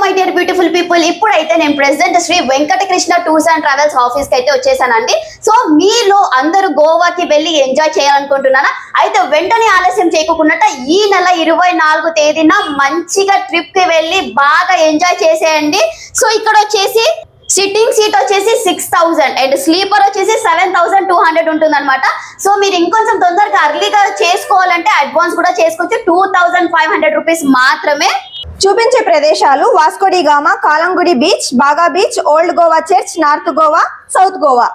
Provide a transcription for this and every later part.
My dear beautiful people, ఇప్పుడైతే నేను president Shri Venkatakrishna tours and travels office కి అయితే వచ్చేసానండి. సో మీలో అందరూ గోవాకి వెళ్ళి ఎంజాయ్ చేయాలనుకుంటున్నారా? అయితే వెంటనే ఆలస్యం చేయకుండా ఈ నెల 24వ తేదీన మంచిగా ట్రిప్ కి వెళ్ళి బాగా ఎంజాయ్ చేసేయండి. సో ఇక్కడ వచ్చేసి సిట్టింగ్ సీట్ వచ్చేసి 6000 అండ్ స్లీపర్ వచ్చేసి 7200 ఉంటుంది అనమాట. సో మీరు ఇంకొంచెం తొందరగా అర్లీగా చేసుకోవాలంటే అడ్వాన్స్ కూడా చేసుకోవచ్చు. 2500 రూపీస్ మాత్రమే. చూపించే ప్రదేశాలు వాస్కోడి గామా, కాలంగుడి బీచ్, బాగా beach, old Goa church, north Goa, south Goa.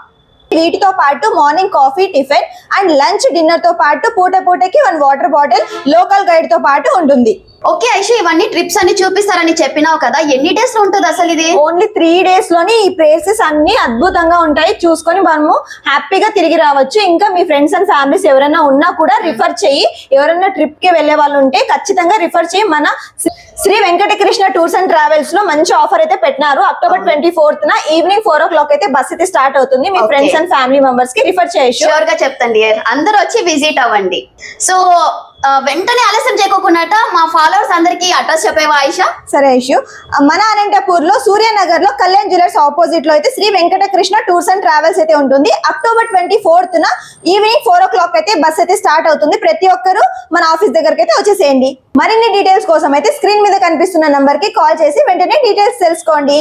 వీటితో పాటు morning coffee, tiffin and lunch, dinner తో పాటు పూటకి 1 వాటర్ బాటిల్ లోకల్ గైడ్ తో పాటు ఉంటుంది. ఓకే ఐషు, ఇవన్నీ ట్రిప్స్ అన్ని చూపిస్తారని చెప్పినావు కదా, ఎన్ని డేస్ లో ఉంటుంది అసలు ఇది? ఓన్లీ 3 days లోని ఈ ప్లేసెస్ అన్ని అద్భుతంగా ఉంటాయి. చూసుకొని మనము హ్యాపీగా తిరిగి రావచ్చు. ఇంకా మీ ఫ్రెండ్స్ అండ్ ఫ్యామిలీస్ ఎవరైనా ఉన్నా కూడా రిఫర్ చేయి. ఎవరైనా ట్రిప్ కి వెళ్లే వాళ్ళు ఉంటే ఖచ్చితంగా రిఫర్ చేయి. మన Shri Venkatakrishna tours and travels లో మంచి ఆఫర్ అయితే పెట్టినారు. October 24th ఈవినింగ్ 4 o'clock అయితే బస్ అయితే స్టార్ట్ అవుతుంది. మీ ఫ్రెండ్స్ అండ్ ఫ్యామిలీ మెంబర్స్ కి రిఫర్ చేయొచ్చు. షూర్ గా చెప్తాండి, అందరూ వచ్చి విజిట్ అవ్వండి. సో వెంటనే ఆలస్యం చేయకోకుండా మా ఫాలోవర్స్ అందరికి అడ్రస్ చెప్పేవా ఆయిషా? సరే ఐషు, మన అనంతపూర్ లో సూర్యనగర్ లో కళ్యాణ్ జ్యువెలర్స్ ఆపోజిట్ లో అయితే Shri Venkatakrishna tours and travels అయితే ఉంటుంది. October 24th ఈవినింగ్ 4 o'clock అయితే బస్ అయితే స్టార్ట్ అవుతుంది. ప్రతి ఒక్కరు మన ఆఫీస్ దగ్గరికి అయితే వచ్చేసేయండి. మరిన్ని డీటెయిల్స్ కోసం అయితే స్క్రీన్ మీద కనిపిస్తున్న నంబర్ కి కాల్ చేసి వెంటనే డీటెయిల్స్ తెలుసుకోండి.